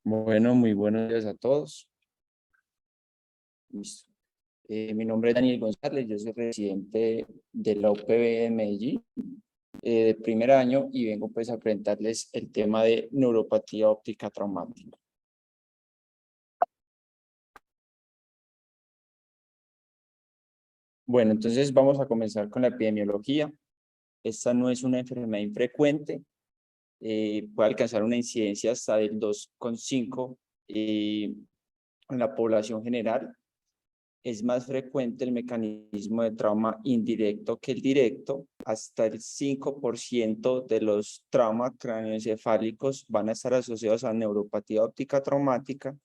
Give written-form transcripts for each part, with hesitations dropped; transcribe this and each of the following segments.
Bueno, muy buenos días a todos. Listo. Mi nombre es Daniel González, yo soy residente de la UPB de Medellín, de primer año, y vengo pues a presentarles el tema de neuropatía óptica traumática. Bueno, entonces vamos a comenzar con la epidemiología. Esta no es una enfermedad infrecuente, puede alcanzar una incidencia hasta del 2,5 en la población general. Es más frecuente el mecanismo de trauma indirecto que el directo. Hasta el 5% de los traumas craneoencefálicos van a estar asociados a neuropatía óptica traumática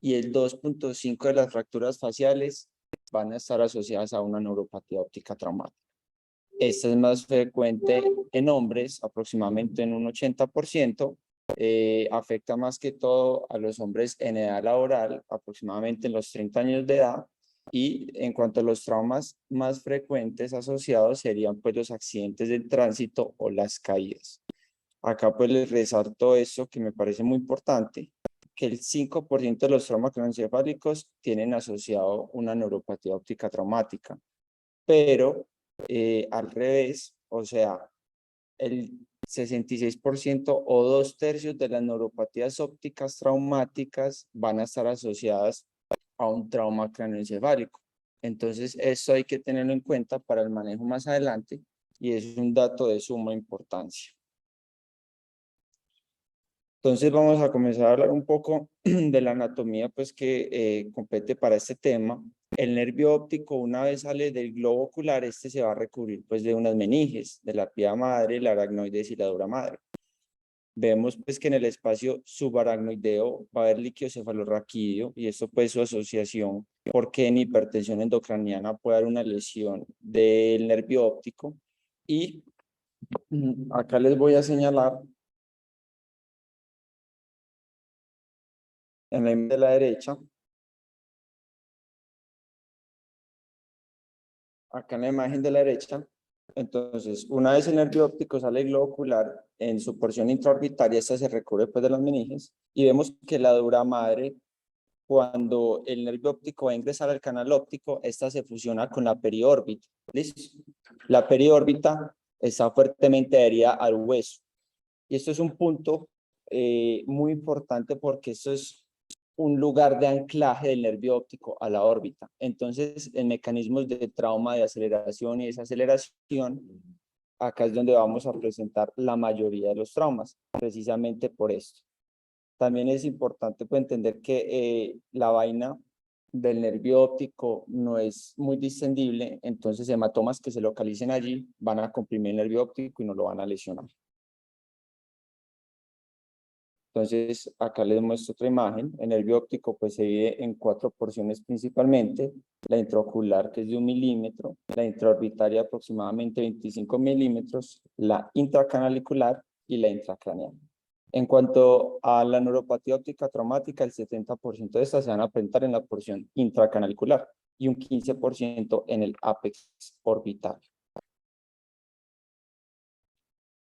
y el 2,5% de las fracturas faciales van a estar asociadas a una neuropatía óptica traumática. Esta es más frecuente en hombres, aproximadamente en un 80%. Afecta más que todo a los hombres en edad laboral, aproximadamente en los 30 años de edad. Y en cuanto a los traumas más frecuentes asociados serían pues los accidentes del tránsito o las caídas. Acá pues les resalto eso que me parece muy importante, que el 5% de los traumas craneoencefálicos tienen asociado una neuropatía óptica traumática, pero al revés, o sea, el 66% o 2/3 de las neuropatías ópticas traumáticas van a estar asociadas a un trauma craneoencefálico. Entonces, eso hay que tenerlo en cuenta para el manejo más adelante y es un dato de suma importancia. Entonces, vamos a comenzar a hablar un poco de la anatomía pues, que compete para este tema. El nervio óptico, una vez sale del globo ocular, este se va a recubrir pues, de unas meninges, de la pía madre, la aracnoides y la dura madre. Vemos pues que en el espacio subaracnoideo va a haber líquido cefalorraquídeo y esto pues su asociación porque en hipertensión endocraniana puede haber una lesión del nervio óptico y acá les voy a señalar en la imagen de la derecha, acá en la imagen de la derecha, entonces una vez el nervio óptico sale del globo ocular, en su porción intraorbitaria esta se recubre pues de las meninges y vemos que la dura madre, cuando el nervio óptico va a ingresar al canal óptico, esta se fusiona con la periórbita. ¿Listo? La periórbita está fuertemente adherida al hueso. Y esto es un punto muy importante porque esto es un lugar de anclaje del nervio óptico a la órbita. Entonces, en mecanismos de trauma, de aceleración y desaceleración, acá es donde vamos a presentar la mayoría de los traumas, precisamente por esto. También es importante pues, entender que la vaina del nervio óptico no es muy distendible, entonces hematomas que se localicen allí van a comprimir el nervio óptico y no lo van a lesionar. Entonces, acá les muestro otra imagen. El nervio óptico pues, se divide en 4 porciones principalmente. La intraocular, que es de 1 milímetro, la intraorbitaria aproximadamente 25 milímetros, la intracanalicular y la intracraneal. En cuanto a la neuropatía óptica traumática, el 70% de estas se van a presentar en la porción intracanalicular y un 15% en el ápex orbital.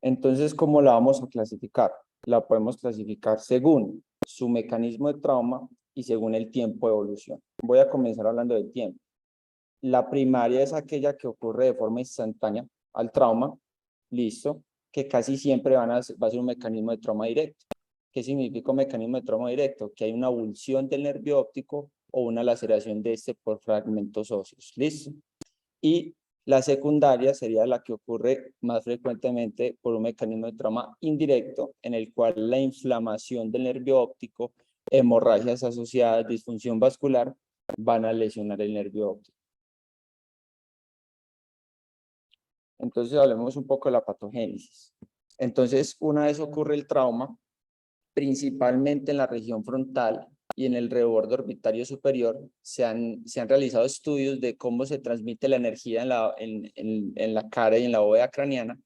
Entonces, ¿cómo la vamos a clasificar? La podemos clasificar según su mecanismo de trauma y según el tiempo de evolución. Voy a comenzar hablando del tiempo. La primaria es aquella que ocurre de forma instantánea al trauma, listo, que casi siempre va a ser un mecanismo de trauma directo. ¿Qué significa un mecanismo de trauma directo? Que hay una avulsión del nervio óptico o una laceración de este por fragmentos óseos, listo. Y la secundaria sería la que ocurre más frecuentemente por un mecanismo de trauma indirecto, en el cual la inflamación del nervio óptico, hemorragias asociadas, disfunción vascular, van a lesionar el nervio óptico. Entonces hablemos un poco de la patogénesis. Entonces, una vez ocurre el trauma, principalmente en la región frontal y en el reborde orbitario superior, se han realizado estudios de cómo se transmite la energía en la cara y en la bóveda craneana.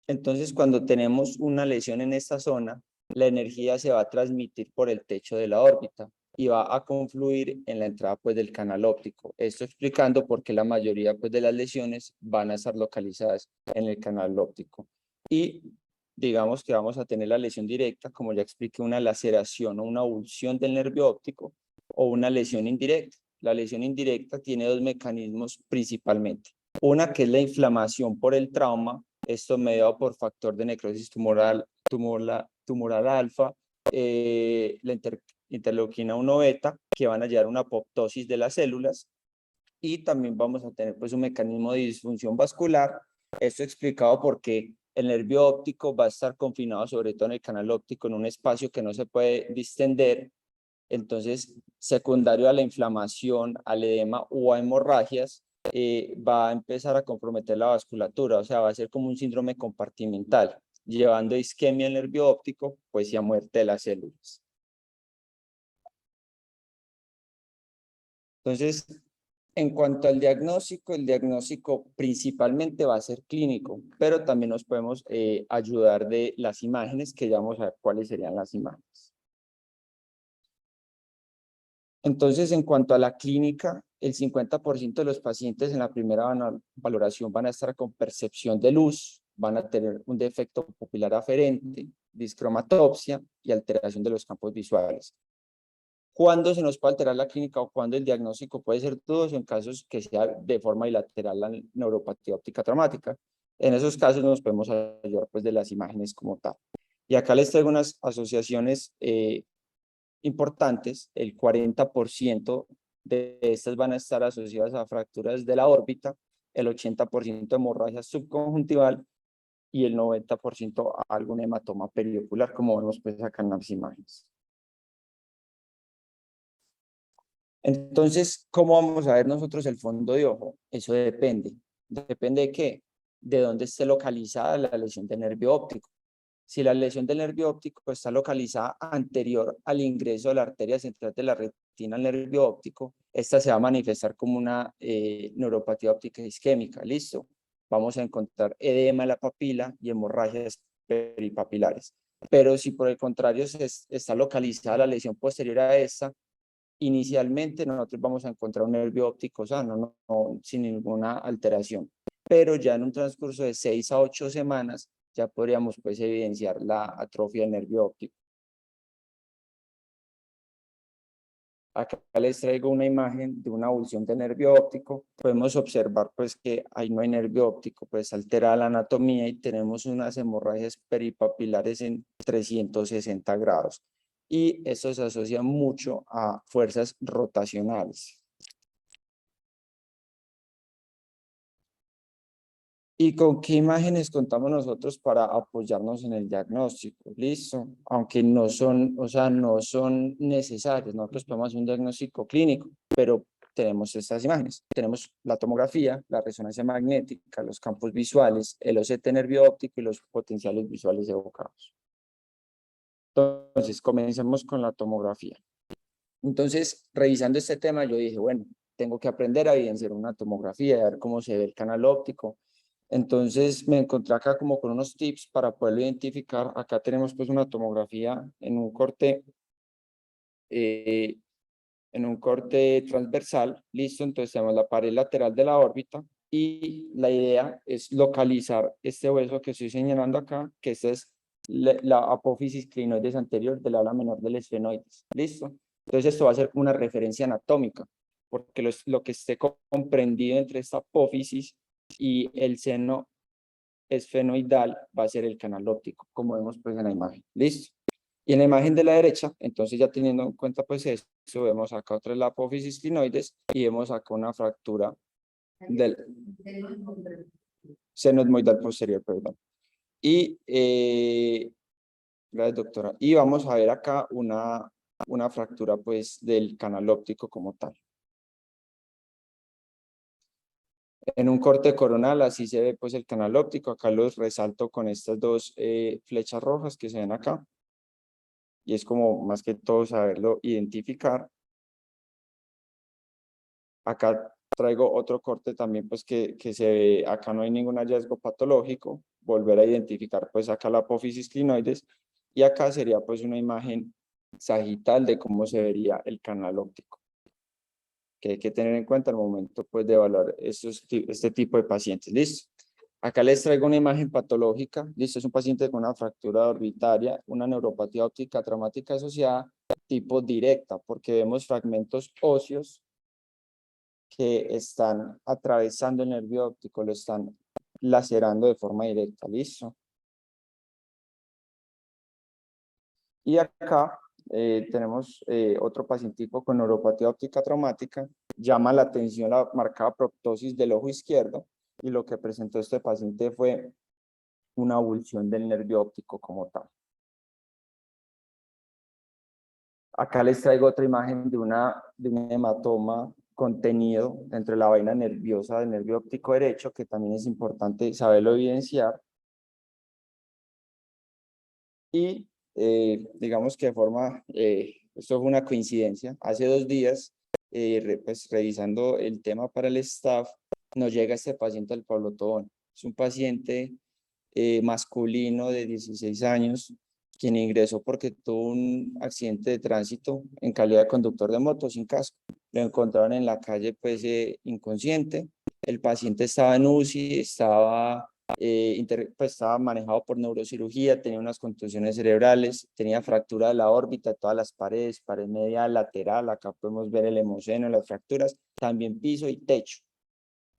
Entonces, cuando tenemos una lesión en esta zona, la energía se va a transmitir por el techo de la órbita. y va a confluir en la entrada pues del canal óptico. Esto explicando por qué la mayoría pues de las lesiones van a estar localizadas en el canal óptico. Y digamos que vamos a tener la lesión directa, como ya expliqué, una laceración o una avulsión del nervio óptico, o una lesión indirecta. La lesión indirecta tiene dos mecanismos principalmente. Una que es la inflamación por el trauma, esto mediado por factor de necrosis tumoral alfa, la interleuquina 1 beta, que van a llevar a una apoptosis de las células, y también vamos a tener pues un mecanismo de disfunción vascular. Esto explicado porque el nervio óptico va a estar confinado sobre todo en el canal óptico en un espacio que no se puede distender. Entonces, secundario a la inflamación, al edema o a hemorragias, va a empezar a comprometer la vasculatura, o sea, va a ser como un síndrome compartimental, llevando a isquemia al nervio óptico, pues y a muerte de las células. Entonces, en cuanto al diagnóstico, el diagnóstico principalmente va a ser clínico, pero también nos podemos ayudar de las imágenes, que ya vamos a ver cuáles serían las imágenes. Entonces, en cuanto a la clínica, el 50% de los pacientes en la primera valoración van a estar con percepción de luz, van a tener un defecto pupilar aferente, discromatopsia y alteración de los campos visuales. ¿Cuándo se nos puede alterar la clínica o cuándo el diagnóstico puede ser dudoso? En casos que sea de forma bilateral la neuropatía óptica traumática. En esos casos nos podemos ayudar pues de las imágenes como tal. Y acá les traigo unas asociaciones importantes. El 40% de estas van a estar asociadas a fracturas de la órbita, el 80% a hemorragia subconjuntival y el 90% a algún hematoma periocular, como vemos pues acá en las imágenes. Entonces, ¿cómo vamos a ver nosotros el fondo de ojo? Eso depende. ¿Depende de qué? De dónde esté localizada la lesión del nervio óptico. Si la lesión del nervio óptico está localizada anterior al ingreso de la arteria central de la retina al nervio óptico, esta se va a manifestar como una neuropatía óptica isquémica. ¿Listo? Vamos a encontrar edema en la papila y hemorragias peripapilares. Pero si por el contrario está localizada la lesión posterior a esta, inicialmente nosotros vamos a encontrar un nervio óptico sano, sin ninguna alteración. Pero ya en un transcurso de 6 a 8 semanas ya podríamos pues evidenciar la atrofia del nervio óptico. Acá les traigo una imagen de una avulsión del nervio óptico. Podemos observar pues que ahí no hay nervio óptico, pues altera la anatomía y tenemos unas hemorragias peripapilares en 360 grados. Y esto se asocia mucho a fuerzas rotacionales. ¿Y con qué imágenes contamos nosotros para apoyarnos en el diagnóstico? Listo, aunque no son, o sea, no son necesarias. Nosotros podemos hacer un diagnóstico clínico, pero tenemos estas imágenes. Tenemos la tomografía, la resonancia magnética, los campos visuales, el OCT nervio óptico y los potenciales visuales evocados. Entonces, comencemos con la tomografía. Entonces, revisando este tema, yo dije, bueno, tengo que aprender a evidenciar una tomografía, a ver cómo se ve el canal óptico. Entonces me encontré acá como con unos tips para poderlo identificar. Acá tenemos pues una tomografía eh, en un corte transversal, listo. Entonces tenemos la pared lateral de la órbita y la idea es localizar este hueso que estoy señalando acá, que esta es la apófisis clinoides anterior del ala menor del esfenoides, listo. Entonces esto va a ser como una referencia anatómica, porque lo que esté comprendido entre esta apófisis y el seno esfenoidal va a ser el canal óptico, como vemos pues en la imagen. ¿Listo? Y en la imagen de la derecha, entonces ya teniendo en cuenta pues eso, vemos acá otra la apófisis clinoides y vemos acá una fractura del seno etmoidal posterior, perdón. Y, gracias doctora, y vamos a ver acá una fractura pues del canal óptico como tal. En un corte coronal así se ve pues el canal óptico. Acá los resalto con estas dos flechas rojas que se ven acá. Y es como más que todo saberlo identificar. Acá traigo otro corte también pues que se ve, acá no hay ningún hallazgo patológico. Volver a identificar pues acá la apófisis clinoides. Y acá sería pues una imagen sagital de cómo se vería el canal óptico, que hay que tener en cuenta al momento pues, de evaluar este tipo de pacientes. Listo. Acá les traigo una imagen patológica. Listo, es un paciente con una fractura orbitaria, una neuropatía óptica traumática asociada tipo directa, porque vemos fragmentos óseos que están atravesando el nervio óptico, lo están lacerando de forma directa. Listo. Y acá tenemos otro pacientico con neuropatía óptica traumática. Llama la atención la marcada proptosis del ojo izquierdo, y lo que presentó este paciente fue una avulsión del nervio óptico como tal. Acá les traigo otra imagen de un hematoma contenido entre la vaina nerviosa del nervio óptico derecho, que también es importante saberlo evidenciar. Y digamos que de forma, esto fue una coincidencia. Hace 2 días, pues, revisando el tema para el staff, nos llega este paciente al Pablo Tobón. Es un paciente masculino de 16 años, quien ingresó porque tuvo un accidente de tránsito en calidad de conductor de moto sin casco. Lo encontraron en la calle pues inconsciente. El paciente estaba en UCI, pues, estaba manejado por neurocirugía, tenía unas contusiones cerebrales, tenía fractura de la órbita, todas las paredes, pared media, lateral, acá podemos ver el hemoseno, las fracturas, también piso y techo.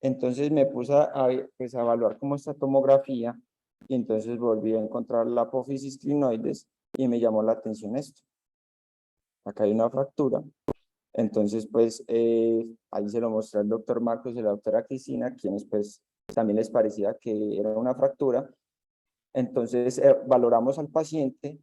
Entonces me puse pues, a evaluar cómo esta tomografía, y entonces volví a encontrar la apófisis crinoides y me llamó la atención esto. Acá hay una fractura. Entonces, pues, ahí se lo mostré al doctor Marcos y a la doctora Cristina, quienes pues también les parecía que era una fractura. Entonces, valoramos al paciente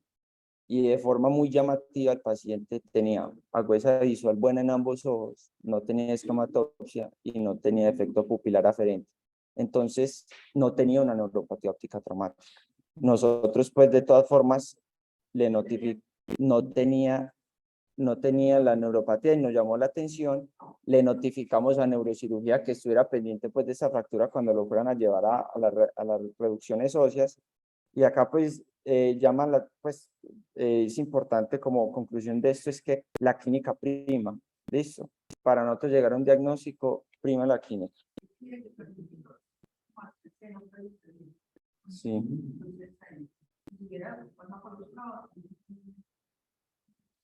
y de forma muy llamativa el paciente tenía agudeza visual buena en ambos ojos, no tenía escleratopsia y no tenía efecto pupilar aferente. Entonces, no tenía una neuropatía óptica traumática. Nosotros, pues, de todas formas, le notificamos, no tenía la neuropatía y nos llamó la atención. Le notificamos a neurocirugía que estuviera pendiente pues de esa fractura cuando lo fueran a llevar a las reducciones óseas. Y acá pues es importante como conclusión de esto es que la clínica prima, listo, para nosotros llegar a un diagnóstico prima la clínica. Sí.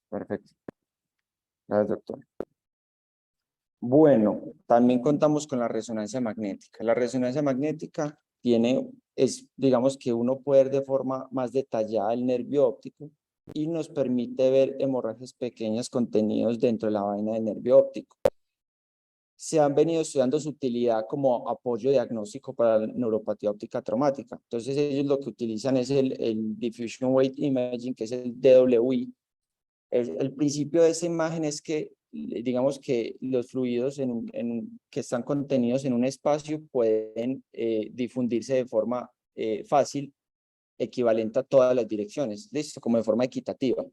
Perfecto. Gracias, doctor. Bueno, también contamos con la resonancia magnética. La resonancia magnética digamos que uno puede ver de forma más detallada el nervio óptico y nos permite ver hemorragias pequeñas contenidos dentro de la vaina del nervio óptico. Se han venido estudiando su utilidad como apoyo diagnóstico para la neuropatía óptica traumática. Entonces ellos lo que utilizan es el Diffusion Weight Imaging, que es el DWI. El principio de esa imagen es que, digamos que los fluidos que están contenidos en un espacio pueden difundirse de forma fácil, equivalente a todas las direcciones, listo, como de forma equitativa.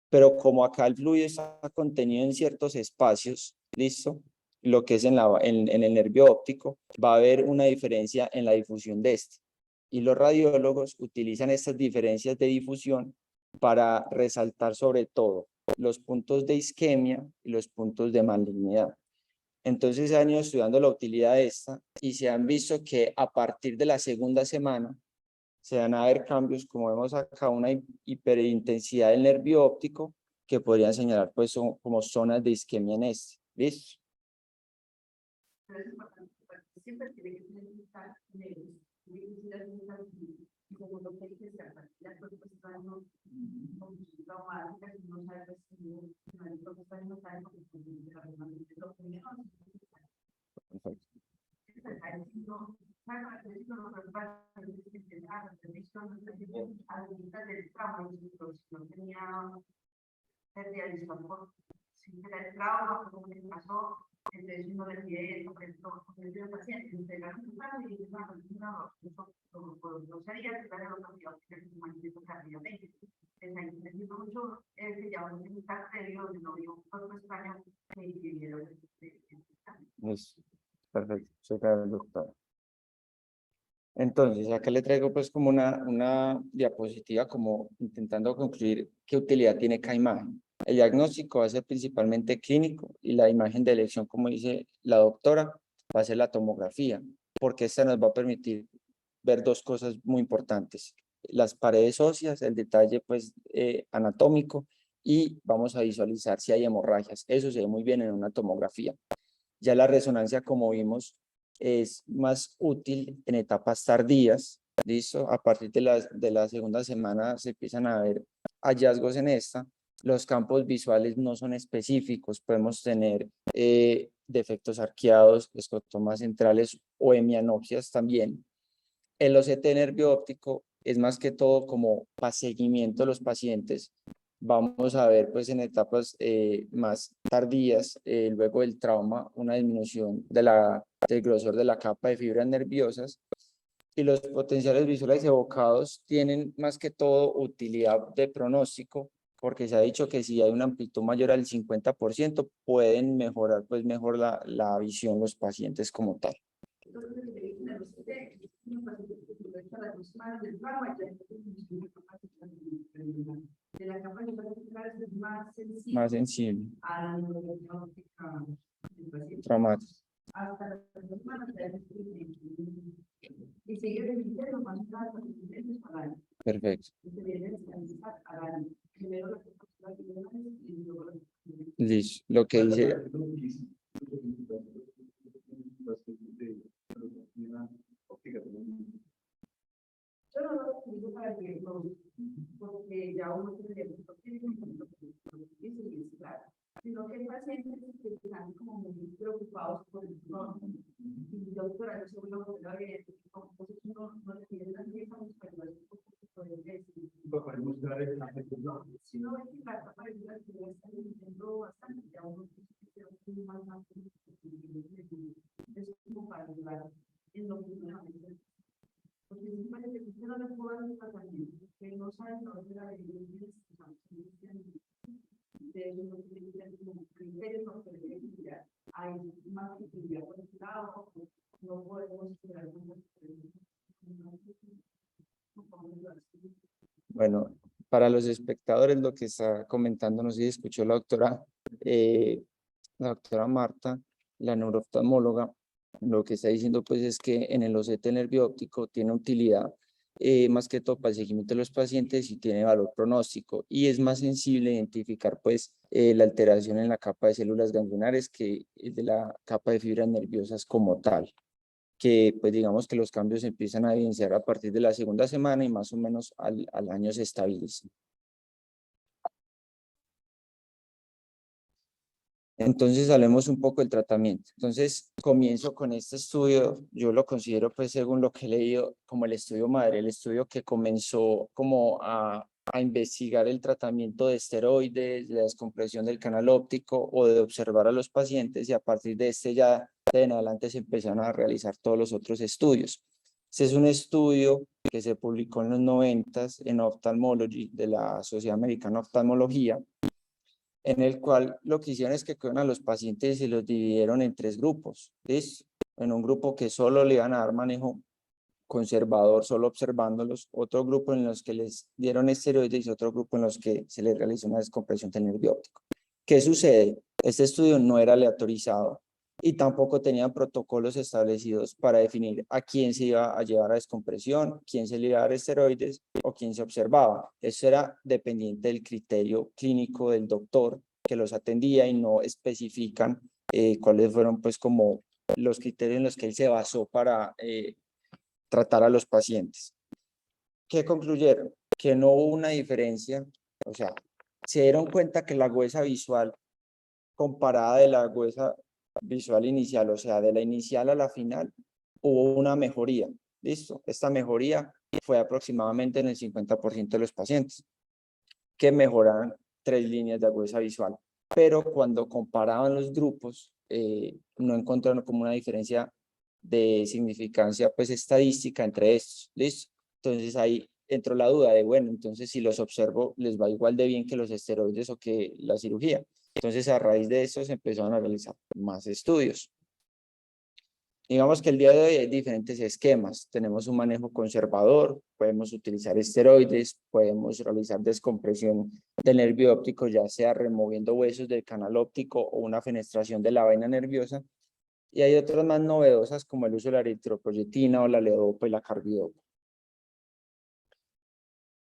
Pero como acá el fluido está contenido en ciertos espacios, listo, lo que es en el nervio óptico, va a haber una diferencia en la difusión de este. Y los radiólogos utilizan estas diferencias de difusión para resaltar sobre todo los puntos de isquemia y los puntos de malignidad. Entonces se han ido estudiando la utilidad de esta y se han visto que a partir de la segunda semana se van a ver cambios, como vemos acá, una hiperintensidad del nervio óptico que podrían señalar pues como zonas de isquemia en este. ¿Listo? Siempre tiene que necesitar y como lo que dice, las cosas están no traumáticas, no sabes si no están no saben porque lo primero. No tenía pérdida de visual si era el trauma, como le pasó, entonces uno le pide eso, por ejemplo, el paciente, entregar un plan y dice, bueno, no sería que para los pacientes que se manifiestan rápidamente. Entonces, ahí necesito mucho, que ya un militar previo de novio por España, que hicieron perfecto, soy el doctor. Entonces, acá le traigo pues como una diapositiva como intentando concluir qué utilidad tiene cada imagen. El diagnóstico va a ser principalmente clínico y la imagen de elección, como dice la doctora, va a ser la tomografía, porque esta nos va a permitir ver dos cosas muy importantes: las paredes óseas, el detalle pues anatómico, y vamos a visualizar si hay hemorragias. Eso se ve muy bien en una tomografía. Ya la resonancia, como vimos, es más útil en etapas tardías. ¿Listo? A partir de la segunda semana se empiezan a ver hallazgos en esta. Los campos visuales no son específicos. Podemos tener defectos arqueados, escotomas centrales o hemianopsias también. El OCT nervio óptico es más que todo como para seguimiento de los pacientes. Vamos a ver pues en etapas más tardías, luego del trauma, una disminución del grosor de la capa de fibras nerviosas, y los potenciales visuales evocados tienen más que todo utilidad de pronóstico, porque se ha dicho que si hay una amplitud mayor al 50% pueden mejorar pues mejor la visión los pacientes como tal. Más sensible. Traumático. Perfecto. Listo. Lo que dice. Yo no lo utilizo para que porque ya uno tiene claro, sino que hay pacientes que están como muy preocupados por el no. Y yo por eso seguro que lo que no le piden las mismas para poder decir. Para mostrar el efecto, no. Si no ves que la capa de vida que ya está viviendo bastante, ya uno tiene que ser más es como para ayudar en lo que porque si parece que usted no le puede dar un tratamiento, que no saben dónde la evidencia de eso no tiene que ser como criterios no pueden hay más utilidad por este lado, no podemos esperar bueno, para los espectadores lo que está comentando, no sé si escuchó la doctora Marta, la neurooftalmóloga, lo que está diciendo pues es que en el OCT nervio óptico tiene utilidad más que todo para el seguimiento de los pacientes y tiene valor pronóstico y es más sensible a identificar pues la alteración en la capa de células ganglionares que de la capa de fibras nerviosas como tal, que pues digamos que los cambios se empiezan a evidenciar a partir de la segunda semana y más o menos al año se estabilizan. Entonces, hablemos un poco del tratamiento. Entonces, comienzo con este estudio. Yo lo considero, pues, según lo que he leído, como el estudio madre, el estudio que comenzó como a investigar el tratamiento de esteroides, de la descompresión del canal óptico o de observar a los pacientes, y a partir de este ya de en adelante se empezaron a realizar todos los otros estudios. Este es un estudio que se publicó en los 90s en Ophthalmology de la Sociedad Americana de Oftalmología, en el cual lo que hicieron es que cogieron a los pacientes y los dividieron en tres grupos. ¿Listo? En un grupo que solo le iban a dar manejo conservador, solo observándolos, otro grupo en los que les dieron esteroides y otro grupo en los que se les realizó una descompresión del nervio óptico. ¿Qué sucede? Este estudio no era aleatorizado y tampoco tenían protocolos establecidos para definir a quién se iba a llevar a descompresión, quién se le iba a dar esteroides o quién se observaba. Eso era dependiente del criterio clínico del doctor que los atendía y no especifican cuáles fueron pues como los criterios en los que él se basó para tratar a los pacientes. ¿Qué concluyeron? Que no hubo una diferencia, o sea, se dieron cuenta que la gruesa visual comparada de la gruesa visual inicial, o sea, de la inicial a la final, hubo una mejoría. ¿Listo? Esta mejoría fue aproximadamente en el 50% de los pacientes que mejoraron 3 líneas de agudeza visual. Pero cuando comparaban los grupos, no encontraron como una diferencia de significancia pues estadística entre estos. ¿Listo? Entonces ahí entró la duda de, bueno, entonces si los observo, ¿les va igual de bien que los esteroides o que la cirugía? Entonces a raíz de eso se empezaron a realizar más estudios. Digamos que el día de hoy hay diferentes esquemas. Tenemos un manejo conservador, podemos utilizar esteroides, podemos realizar descompresión del nervio óptico, ya sea removiendo huesos del canal óptico o una fenestración de la vaina nerviosa. Y hay otras más novedosas como el uso de la eritropoyetina o la levodopa y la carbidopa.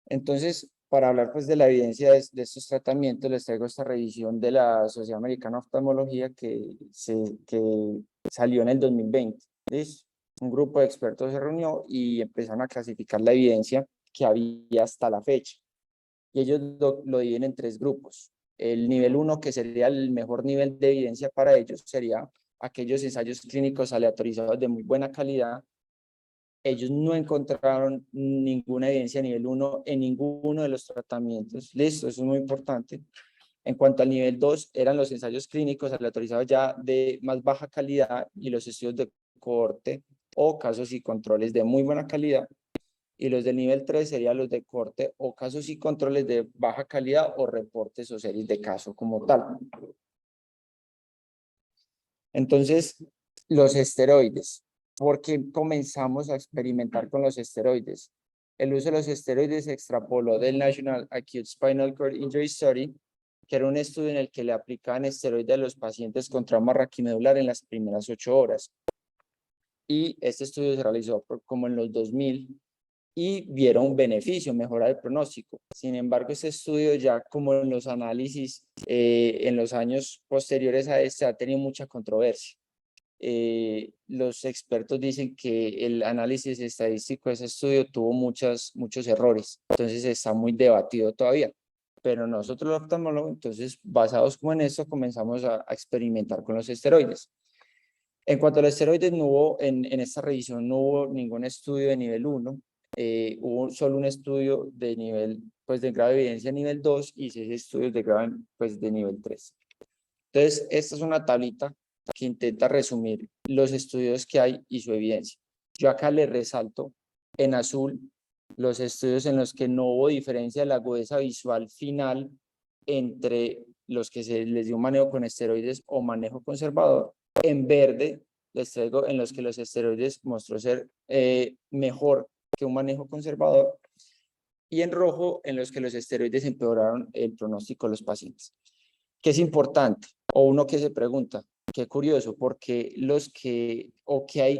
Entonces, para hablar pues de la evidencia de estos tratamientos, les traigo esta revisión de la Sociedad Americana de Oftalmología que salió en el 2020. ¿Listo? Un grupo de expertos se reunió y empezaron a clasificar la evidencia que había hasta la fecha. Y ellos lo dividen en tres grupos. El nivel 1, que sería el mejor nivel de evidencia para ellos, sería aquellos ensayos clínicos aleatorizados de muy buena calidad. Ellos no encontraron ninguna evidencia a nivel 1 en ninguno de los tratamientos. Listo, eso es muy importante. En cuanto al nivel 2, eran los ensayos clínicos aleatorizados ya de más baja calidad y los estudios de cohorte o casos y controles de muy buena calidad. Y los del nivel 3 serían los de cohorte o casos y controles de baja calidad o reportes o series de caso como tal. Entonces, los esteroides. ¿Por qué comenzamos a experimentar con los esteroides? El uso de los esteroides se extrapoló del National Acute Spinal Cord Injury Study, que era un estudio en el que le aplicaban esteroides a los pacientes con trauma raquimedular en las primeras 8 horas. Y este estudio se realizó como en los 2000 y vieron un beneficio, mejora el pronóstico. Sin embargo, este estudio ya como en los análisis en los años posteriores a este ha tenido mucha controversia. Los expertos dicen que el análisis estadístico de ese estudio tuvo muchos errores, entonces está muy debatido todavía. Pero nosotros los oftalmólogos, entonces basados como en esto, comenzamos a experimentar con los esteroides. En cuanto a los esteroides, no hubo, en esta revisión no hubo ningún estudio de nivel 1, hubo solo un estudio de nivel, pues de grado de evidencia nivel 2 y 6 estudios de grado, pues de nivel 3. Entonces, esta es una tablita que intenta resumir los estudios que hay y su evidencia. Yo acá le resalto en azul los estudios en los que no hubo diferencia de la agudeza visual final entre los que se les dio manejo con esteroides o manejo conservador. En verde les traigo en los que los esteroides mostró ser mejor que un manejo conservador. Y en rojo en los que los esteroides empeoraron el pronóstico de los pacientes. ¿Qué es importante? O uno que se pregunta, qué curioso, porque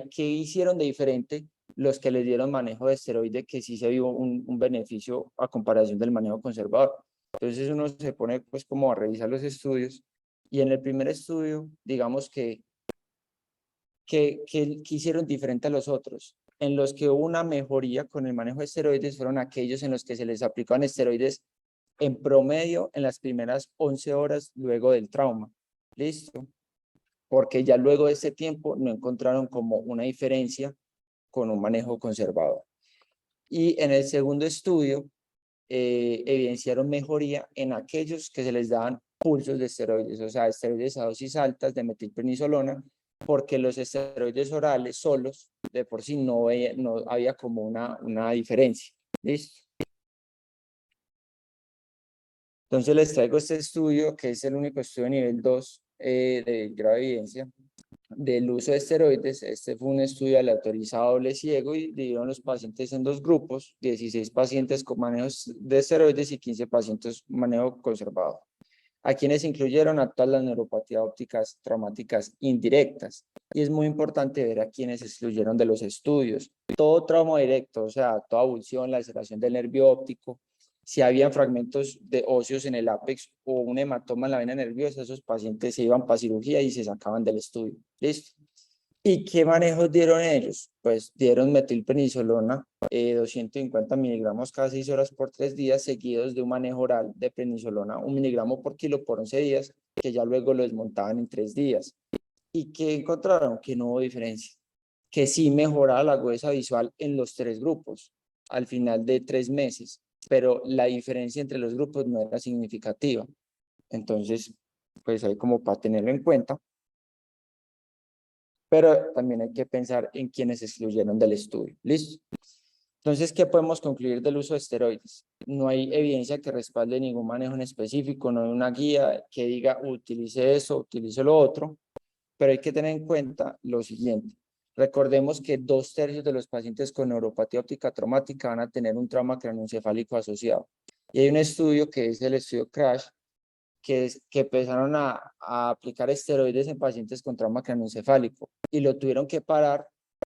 qué hicieron de diferente los que les dieron manejo de esteroide, que sí se vio un beneficio a comparación del manejo conservador. Entonces uno se pone pues como a revisar los estudios y en el primer estudio, digamos que hicieron diferente a los otros. En los que hubo una mejoría con el manejo de esteroides fueron aquellos en los que se les aplicaban esteroides en promedio en las primeras 11 horas luego del trauma. ¿Listo? Porque ya luego de ese tiempo no encontraron como una diferencia con un manejo conservador. Y en el segundo estudio evidenciaron mejoría en aquellos que se les daban pulsos de esteroides, o sea, esteroides a dosis altas de metilprednisolona, porque los esteroides orales solos de por sí no había como una diferencia. ¿Listo? Entonces les traigo este estudio, que es el único estudio de nivel 2 de grado de evidencia del uso de esteroides. Este fue un estudio aleatorizado doble ciego y dividieron los pacientes en dos grupos, 16 pacientes con manejos de esteroides y 15 pacientes con manejo conservador. A quienes incluyeron a todas las neuropatías ópticas traumáticas indirectas. Y es muy importante ver a quienes excluyeron de los estudios. Todo trauma directo, o sea, toda abulsión, laceración del nervio óptico, si habían fragmentos de óseos en el ápex o un hematoma en la vena nerviosa, esos pacientes se iban para cirugía y se sacaban del estudio. ¿Listo? ¿Y qué manejos dieron ellos? Pues dieron metilprednisolona, 250 miligramos cada 6 horas por 3 días, seguidos de un manejo oral de prednisolona, 1 miligramo por kilo por 11 días, que ya luego lo desmontaban en 3 días. ¿Y qué encontraron? Que no hubo diferencia. Que sí mejoraba la agudeza visual en los 3 grupos al final de 3 meses, pero la diferencia entre los grupos no era significativa. Entonces, pues hay como para tenerlo en cuenta. Pero también hay que pensar en quienes se excluyeron del estudio. ¿Listo? Entonces, ¿qué podemos concluir del uso de esteroides? No hay evidencia que respalde ningún manejo en específico, no hay una guía que diga utilice eso, utilice lo otro, pero hay que tener en cuenta lo siguiente. Recordemos que 2/3 de los pacientes con neuropatía óptica traumática van a tener un trauma craneoencefálico asociado. Y hay un estudio que es el estudio CRASH, que empezaron a aplicar esteroides en pacientes con trauma craneoencefálico y lo tuvieron que parar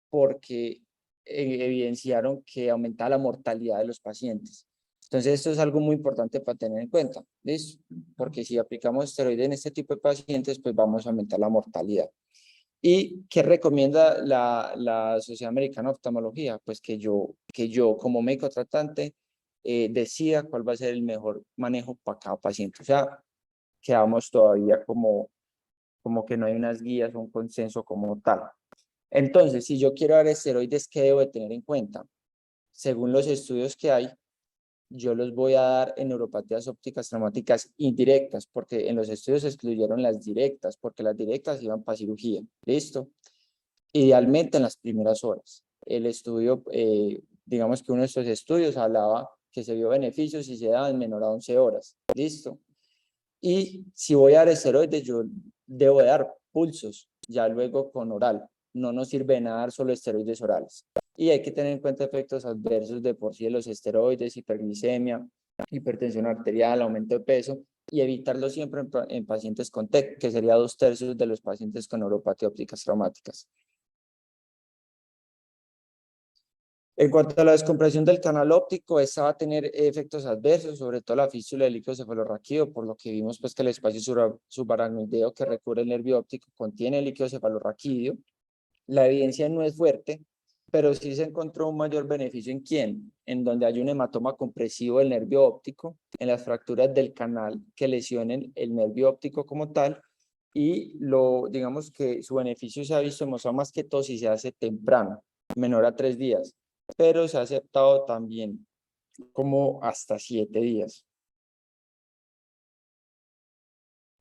porque evidenciaron que aumentaba la mortalidad de los pacientes. Entonces, esto es algo muy importante para tener en cuenta, ¿listo? Porque si aplicamos esteroides en este tipo de pacientes, pues vamos a aumentar la mortalidad. ¿Y qué recomienda la Sociedad Americana de Oftalmología? Pues que yo como médico tratante decida cuál va a ser el mejor manejo para cada paciente. O sea, quedamos todavía como que no hay unas guías o un consenso como tal. Entonces, si yo quiero dar esteroides, ¿qué debo de tener en cuenta? Según los estudios que hay, yo los voy a dar en neuropatías ópticas traumáticas indirectas, porque en los estudios se excluyeron las directas, porque las directas iban para cirugía. ¿Listo? Idealmente en las primeras horas. El estudio, digamos que uno de estos estudios hablaba que se vio beneficios si se daban en menor a 11 horas. ¿Listo? Y si voy a dar esteroides, yo debo dar pulsos, ya luego con oral. No nos sirve de nada dar solo esteroides orales. Y hay que tener en cuenta efectos adversos de por sí de los esteroides, hiperglicemia, hipertensión arterial, aumento de peso, y evitarlo siempre en pacientes con TEC, que sería 2/3 de los pacientes con neuropatía ópticas traumáticas. En cuanto a la descompresión del canal óptico, esta va a tener efectos adversos, sobre todo la fístula del líquido cefalorraquídeo, por lo que vimos pues que el espacio subaracnoideo que recubre el nervio óptico contiene el líquido cefalorraquídeo. La evidencia no es fuerte, pero sí se encontró un mayor beneficio en quién, en donde hay un hematoma compresivo del nervio óptico, en las fracturas del canal que lesionen el nervio óptico como tal, y digamos que su beneficio se ha visto mostrado más que todo si se hace temprano, menor a 3 días, pero se ha aceptado también como hasta 7 días.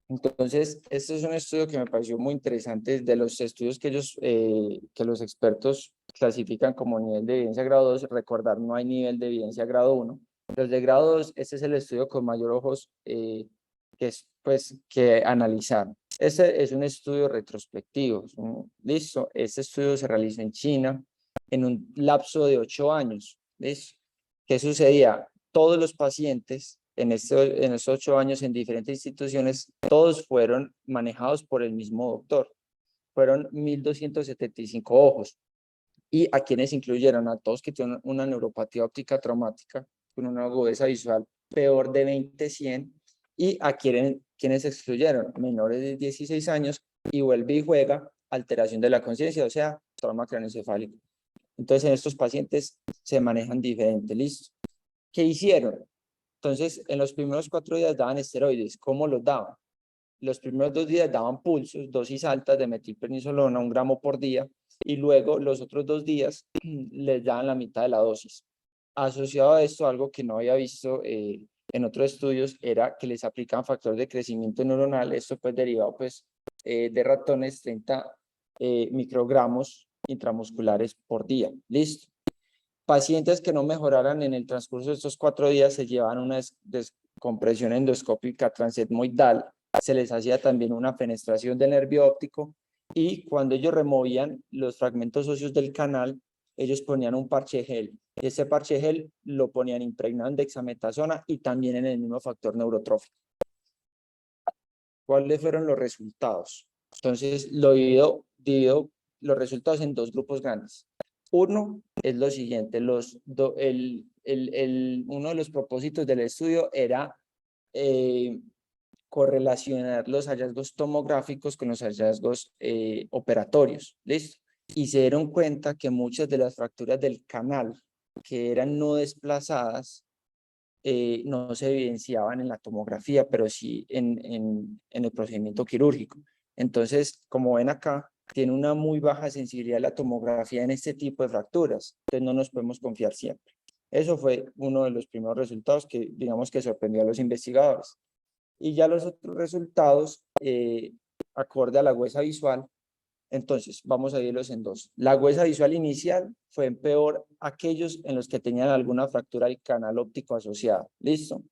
Entonces, este es un estudio que me pareció muy interesante, de los estudios que que los expertos clasifican como nivel de evidencia grado 2, recordar, no hay nivel de evidencia grado 1. Los de grado 2, este es el estudio con mayor ojos que analizar. Este es un estudio retrospectivo, listo. Este estudio se realizó en China en un lapso de 8 años, ¿listo? ¿Qué sucedía? Todos los pacientes en estos 8 años en diferentes instituciones, todos fueron manejados por el mismo doctor. Fueron 1.275 ojos. Y a quienes incluyeron a todos que tienen una neuropatía óptica traumática con una agudeza visual peor de 20/100, y a quienes excluyeron menores de 16 años y vuelve y juega alteración de la conciencia, o sea, trauma craneoencefálico. Entonces, en estos pacientes se manejan diferente. ¿Listo? ¿Qué hicieron? Entonces, en los primeros 4 días daban esteroides. ¿Cómo los daban? Los primeros 2 días daban pulsos, dosis altas de metilprednisolona, 1 gramo por día, y luego los otros 2 días les daban la mitad de la dosis. Asociado a esto, algo que no había visto en otros estudios era que les aplicaban factor de crecimiento neuronal. Esto pues derivado pues de ratones, 30 microgramos intramusculares por día. Listo. Pacientes que no mejoraran en el transcurso de estos 4 días se llevaban una descompresión endoscópica transetmoidal, se les hacía también una fenestración del nervio óptico, y cuando ellos removían los fragmentos óseos del canal, ellos ponían un parche gel. Ese parche gel lo ponían impregnado en dexametasona y también en el mismo factor neurotrófico. ¿Cuáles fueron los resultados? Entonces, divido los resultados en 2 grupos grandes. Uno es lo siguiente, uno de los propósitos del estudio era correlacionar los hallazgos tomográficos con los hallazgos operatorios, ¿listo? Y se dieron cuenta que muchas de las fracturas del canal que eran no desplazadas no se evidenciaban en la tomografía, pero sí en el procedimiento quirúrgico. Entonces, como ven acá, tiene una muy baja sensibilidad la tomografía en este tipo de fracturas, entonces no nos podemos confiar siempre. Eso fue uno de los primeros resultados que, digamos, que sorprendió a los investigadores. Y ya los otros resultados, acorde a la huesa visual, entonces vamos a dividirlos en 2. La huesa visual inicial fue en peor aquellos en los que tenían alguna fractura del canal óptico asociada. ¿Listo?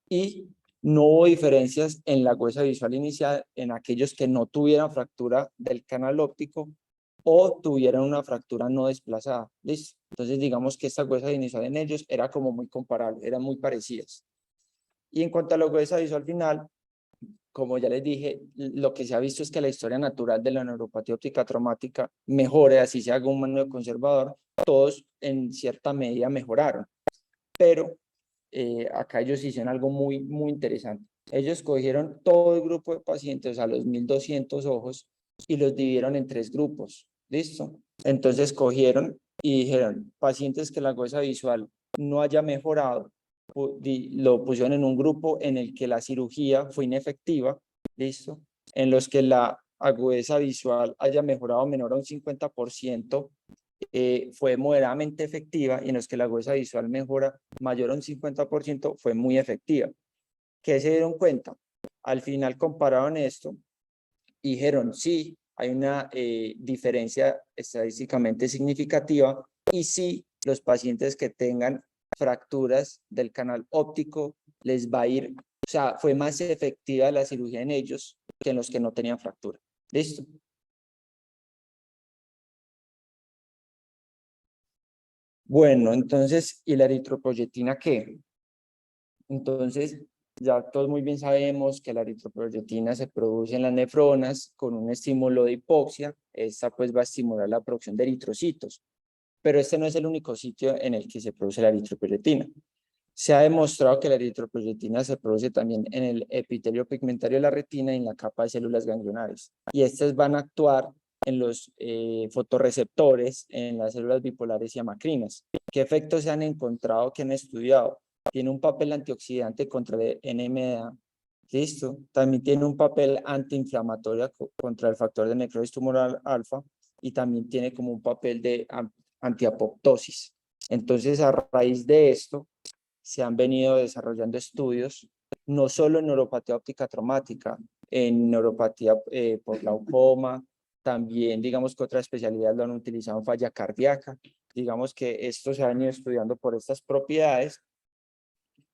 Y no hubo diferencias en la huesa visual inicial en aquellos que no tuvieran fractura del canal óptico o tuvieran una fractura no desplazada. ¿Listo? Entonces, digamos que esta gruesa visual en ellos era como muy comparable, eran muy parecidas. Y en cuanto a la gruesa visual final, como ya les dije, lo que se ha visto es que la historia natural de la neuropatía óptica traumática mejora, así se haga un manejo conservador, todos en cierta medida mejoraron. Pero acá ellos hicieron algo muy interesante. Ellos cogieron todo el grupo de pacientes, a los 1.200 ojos, y los dividieron en 3 grupos. ¿Listo? Entonces cogieron y dijeron, pacientes que la gruesa visual no haya mejorado, lo pusieron en un grupo en el que la cirugía fue inefectiva, ¿listo? En los que la agudeza visual haya mejorado menor a un 50%, fue moderadamente efectiva, y en los que la agudeza visual mejora mayor a un 50% fue muy efectiva. ¿Qué se dieron cuenta? Al final compararon esto y dijeron, sí, hay una diferencia estadísticamente significativa, y sí, los pacientes que tengan fracturas del canal óptico les va a ir, o sea, fue más efectiva la cirugía en ellos que en los que no tenían fractura. ¿Listo? Bueno, entonces, ¿y la eritropoyetina qué? Entonces, ya todos muy bien sabemos que la eritropoyetina se produce en las nefronas con un estímulo de hipoxia. Esta pues va a estimular la producción de eritrocitos, pero este no es el único sitio en el que se produce la eritropoyetina. Se ha demostrado que la eritropoyetina se produce también en el epitelio pigmentario de la retina y en la capa de células ganglionares. Y estas van a actuar en los fotorreceptores, en las células bipolares y amacrinas. ¿Qué efectos se han encontrado que han estudiado? Tiene un papel antioxidante contra el NMDA. Listo. También tiene un papel antiinflamatorio contra el factor de necrosis tumoral alfa, y también tiene como un papel de antiapoptosis. Entonces, a raíz de esto, se han venido desarrollando estudios, no solo en neuropatía óptica traumática, en neuropatía por glaucoma, también digamos que otras especialidades lo han utilizado en falla cardíaca. Digamos que esto se ha venido estudiando por estas propiedades.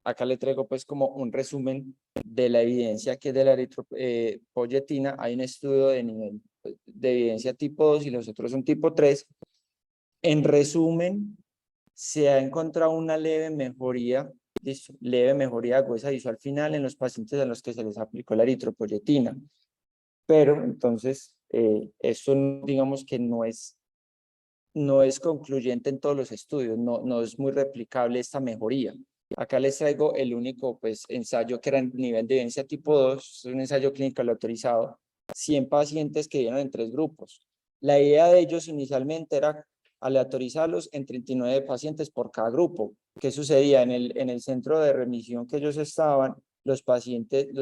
Acá le traigo pues como un resumen de la evidencia que es de la eritropoyetina. Hay un estudio de nivel de evidencia tipo 2 y los otros son tipo 3. En resumen, se ha encontrado una leve mejoría de agudeza visual final en los pacientes a los que se les aplicó la eritropoyetina. Pero entonces, esto digamos que no es concluyente en todos los estudios, no es muy replicable esta mejoría. Acá les traigo el único pues, ensayo que era en nivel de evidencia tipo 2, es un ensayo clínico autorizado, 100 pacientes que dieron en 3 grupos. La idea de ellos inicialmente era aleatorizarlos en 39 pacientes por cada grupo. ¿Qué sucedía? En el centro de remisión que ellos estaban, los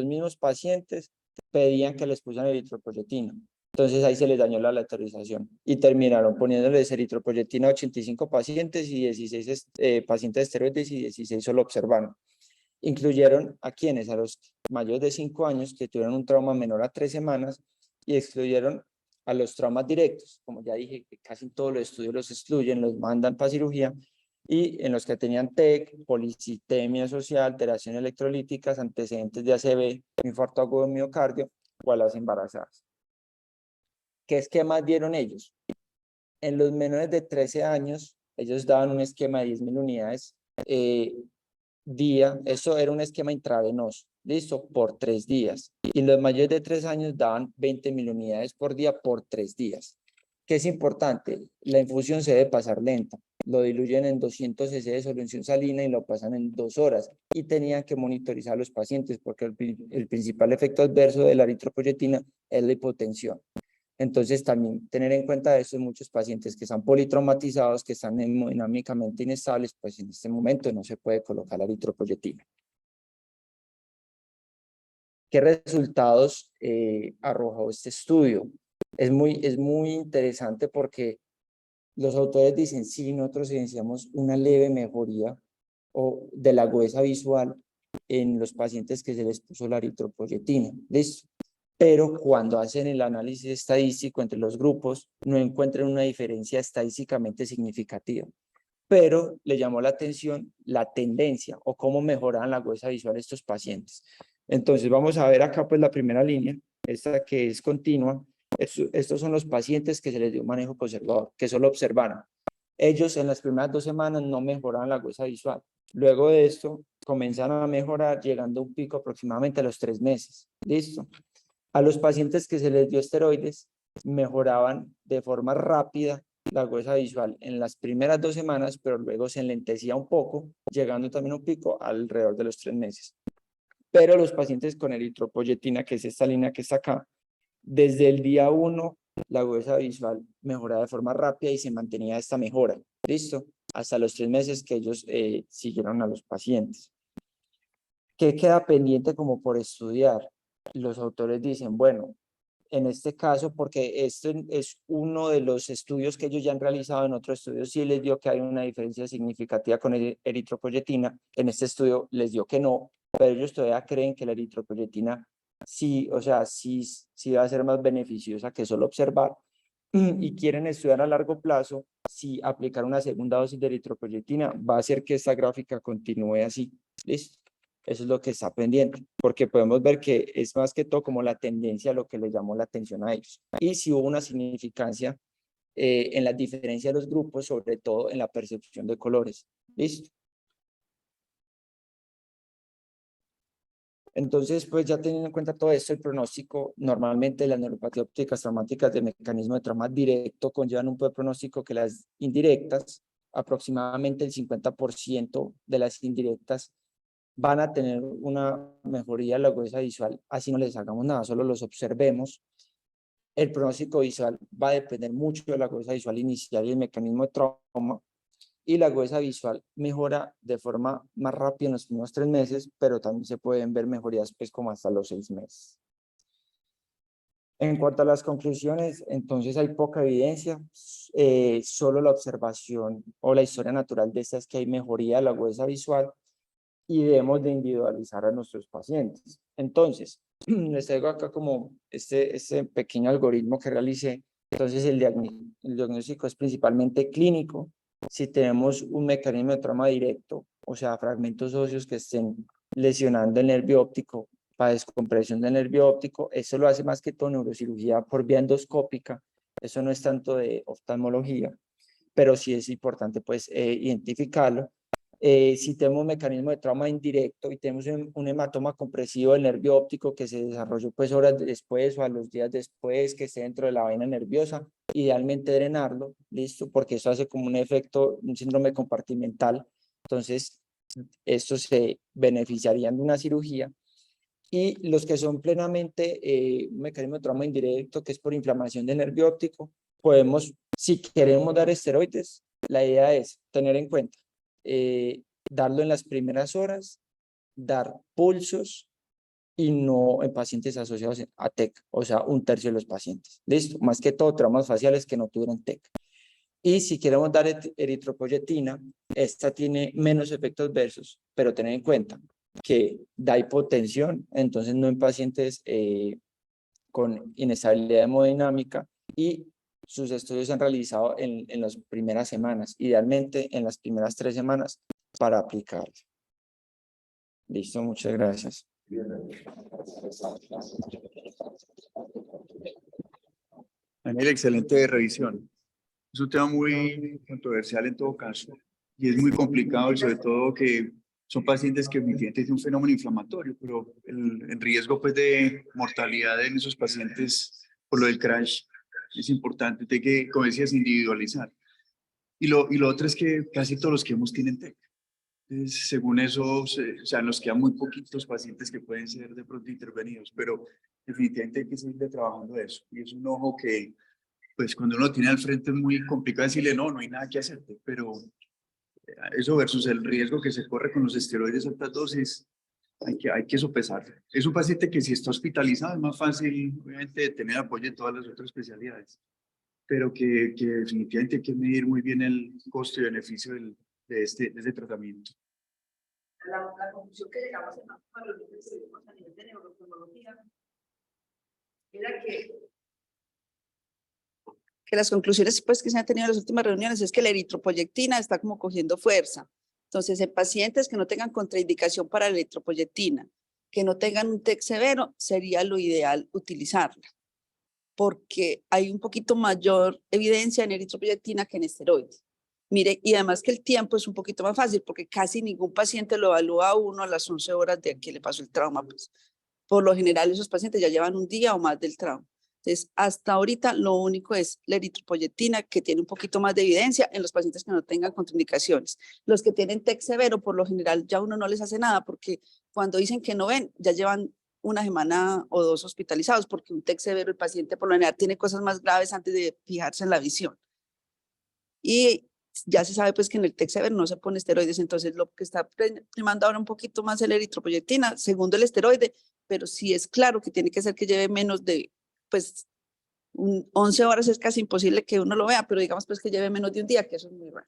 mismos pacientes pedían que les pusieran eritropoyetina. Entonces ahí se les dañó la aleatorización y terminaron poniéndoles eritropoyetina a 85 pacientes y 16 pacientes de esteroides y 16 solo observaron. Incluyeron a quienes, a los mayores de 5 años que tuvieron un trauma menor a 3 semanas, y excluyeron a los traumas directos. Como ya dije, que casi todos los estudios los excluyen, los mandan para cirugía, y en los que tenían TEC, policitemia social, alteraciones electrolíticas, antecedentes de ACV, infarto agudo de miocardio o a las embarazadas. ¿Qué esquemas dieron ellos? En los menores de 13 años, ellos daban un esquema de 10.000 unidades día. Eso era un esquema intravenoso, listo, por 3 días. Y los mayores de 3 años daban 20.000 unidades por día por 3 días. ¿Qué es importante? La infusión se debe pasar lenta. Lo diluyen en 200 cc de solución salina y lo pasan en 2 horas. Y tenían que monitorizar a los pacientes porque el principal efecto adverso de la eritropoyetina es la hipotensión. Entonces, también tener en cuenta eso, muchos pacientes que están politraumatizados, que están hemodinámicamente inestables, pues en este momento no se puede colocar la eritropoyetina. ¿Qué resultados arrojó este estudio? Es muy interesante porque los autores dicen, sí, nosotros evidenciamos una leve mejoría de la agudeza visual en los pacientes que se les puso la eritropoyetina. ¿Listo? Pero cuando hacen el análisis estadístico entre los grupos, no encuentran una diferencia estadísticamente significativa. Pero le llamó la atención la tendencia o cómo mejoraban la agudeza visual estos pacientes. Entonces vamos a ver acá pues la primera línea, esta que es continua, Estos son los pacientes que se les dio manejo conservador, que solo observaron. Ellos en las primeras 2 semanas no mejoraban la agudeza visual. Luego de esto, comenzaron a mejorar, llegando a un pico aproximadamente a los 3 meses. ¿Listo? A los pacientes que se les dio esteroides, mejoraban de forma rápida la agudeza visual en las primeras 2 semanas, pero luego se enlentecía un poco, llegando también a un pico alrededor de los 3 meses. Pero los pacientes con eritropoyetina, que es esta línea que está acá, desde el día 1, la agudeza visual mejoraba de forma rápida y se mantenía esta mejora. ¿Listo? Hasta los 3 meses que ellos siguieron a los pacientes. ¿Qué queda pendiente como por estudiar? Los autores dicen, bueno, en este caso, porque este es uno de los estudios que ellos ya han realizado, en otros estudios sí les dio que hay una diferencia significativa con eritropoyetina, en este estudio les dio que no, pero ellos todavía creen que la eritropoyetina sí, o sea, sí va a ser más beneficiosa que solo observar, y quieren estudiar a largo plazo si aplicar una segunda dosis de eritropoyetina va a hacer que esta gráfica continúe así. ¿Listo? Eso es lo que está pendiente, porque podemos ver que es más que todo como la tendencia lo que le llamó la atención a ellos. Y si hubo una significancia en la diferencia de los grupos, sobre todo en la percepción de colores. ¿Listo? Entonces, pues ya teniendo en cuenta todo esto, el pronóstico, normalmente las neuropatías ópticas traumáticas de mecanismo de trauma directo conllevan un peor pronóstico que las indirectas. Aproximadamente el 50% de las indirectas van a tener una mejoría de la agudeza visual, así no les hagamos nada, solo los observemos. El pronóstico visual va a depender mucho de la agudeza visual inicial y el mecanismo de trauma, y la agudeza visual mejora de forma más rápida en los primeros 3 meses, pero también se pueden ver mejorías pues como hasta los 6 meses. En cuanto a las conclusiones, entonces hay poca evidencia, solo la observación o la historia natural de esta es que hay mejoría de la agudeza visual y debemos de individualizar a nuestros pacientes. Entonces, les traigo acá como este pequeño algoritmo que realicé. Entonces, el diagnóstico es principalmente clínico. Si tenemos un mecanismo de trauma directo, o sea, fragmentos óseos que estén lesionando el nervio óptico, para descompresión del nervio óptico, eso lo hace más que todo neurocirugía por vía endoscópica. Eso no es tanto de oftalmología, pero sí es importante pues identificarlo. Si tenemos un mecanismo de trauma indirecto y tenemos un hematoma compresivo del nervio óptico que se desarrolló pues horas después o a los días después, que esté dentro de la vaina nerviosa, idealmente drenarlo, listo, porque eso hace como un efecto, un síndrome compartimental. Entonces, estos se beneficiarían de una cirugía. Y los que son plenamente un mecanismo de trauma indirecto, que es por inflamación del nervio óptico, podemos, si queremos dar esteroides, la idea es tener en cuenta darlo en las primeras horas, dar pulsos y no en pacientes asociados a TEC, o sea, 1/3 de los pacientes. Listo, más que todo traumas faciales que no tuvieron TEC. Y si queremos dar eritropoyetina, esta tiene menos efectos adversos, pero tener en cuenta que da hipotensión, entonces no en pacientes con inestabilidad hemodinámica, y sus estudios se han realizado en las primeras semanas, idealmente en las primeras 3 semanas para aplicarlo. Listo, muchas gracias. Daniel, excelente revisión. Es un tema muy controversial en todo caso y es muy complicado y sobre todo que son pacientes que definitivamente tienen un fenómeno inflamatorio, pero el riesgo pues de mortalidad en esos pacientes por lo del crash es importante, de que, como decías, individualizar. Y lo otro es que casi todos los que hemos tienen TEC. Entonces, según eso, o sea, nos quedan muy poquitos pacientes que pueden ser de pronto intervenidos, pero definitivamente hay que seguir trabajando eso. Y es un ojo que, pues cuando uno lo tiene al frente es muy complicado decirle, no hay nada que hacerte, pero eso versus el riesgo que se corre con los esteroides a altas dosis, hay que sopesar. Es un paciente que si está hospitalizado es más fácil, obviamente, tener apoyo en todas las otras especialidades, pero que definitivamente hay que medir muy bien el costo y beneficio de este tratamiento. La conclusión que llegamos en la reunión que tuvimos a nivel de neurofisiología era que las conclusiones pues, que se han tenido en las últimas reuniones es que la eritropoyetina está como cogiendo fuerza. Entonces, en pacientes que no tengan contraindicación para la eritropoyetina, que no tengan un TEC severo, sería lo ideal utilizarla. porque hay un poquito mayor evidencia en eritropoyetina que en esteroides. Mire, y además que el tiempo es un poquito más fácil porque casi ningún paciente lo evalúa a uno a las 11 horas de que le pasó el trauma. Pues. Por lo general esos pacientes ya llevan un día o más del trauma. Entonces, hasta ahorita lo único es la eritropoyetina, que tiene un poquito más de evidencia en los pacientes que no tengan contraindicaciones. Los que tienen TEC severo, por lo general ya uno no les hace nada porque cuando dicen que no ven, ya llevan una semana o 2 hospitalizados porque un TEC severo el paciente por lo general tiene cosas más graves antes de fijarse en la visión. Y ya se sabe pues que en el TEC severo no se pone esteroides, entonces lo que está primando ahora un poquito más el eritropoyetina, segundo el esteroide, pero sí es claro que tiene que ser que lleve menos de, pues, 11 horas es casi imposible que uno lo vea, pero digamos pues que lleve menos de un día, que eso es muy raro.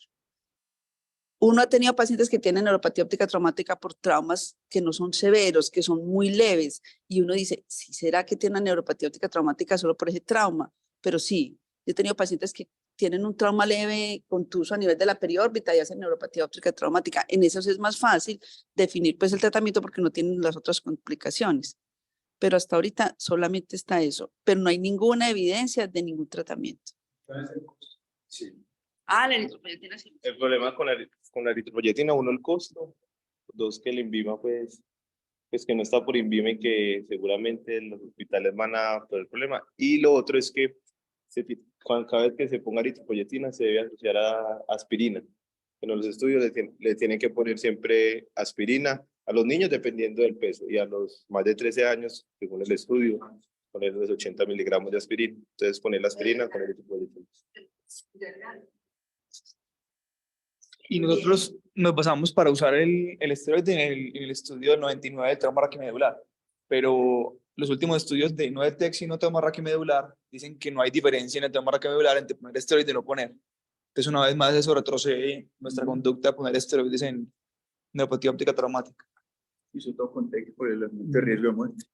Uno ha tenido pacientes que tienen neuropatía óptica traumática por traumas que no son severos, que son muy leves, y uno dice, ¿sí será que tiene una neuropatía óptica traumática solo por ese trauma? Pero sí, yo he tenido pacientes que tienen un trauma leve contuso a nivel de la periórbita y hacen neuropatía óptica traumática. En esos es más fácil definir pues el tratamiento porque no tienen las otras complicaciones. Pero hasta ahorita solamente está eso, pero no hay ninguna evidencia de ningún tratamiento. Sí. Ah, la eritropoyetina sí. El problema con la eritropoyetina, uno, el costo, dos, que el INVIMA, pues que no está por INVIMA y que seguramente los hospitales van a por el problema. Y lo otro es que cada vez que se ponga eritropoyetina se debe asociar a aspirina. En los estudios le tienen que poner siempre aspirina a los niños dependiendo del peso y a los más de 13 años, según el estudio, ponerles 80 miligramos de aspirina. Entonces poner la aspirina con eritropoyetina. Y nosotros nos basamos para usar el esteroide en el estudio del 99 del trauma raquimedular, pero los últimos estudios de no de TEC sino trauma raquimedular dicen que no hay diferencia en el trauma raquimedular entre poner esteroide y no poner. Entonces, una vez más, eso retrocede nuestra conducta a poner esteroides en neuropatía óptica traumática. Y sobre todo con TEC por el elemento de riesgo de muerte.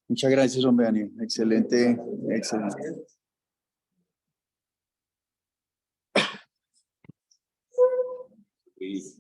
Muchas gracias, hombre, Daniel. Excelente, excelente. Sí.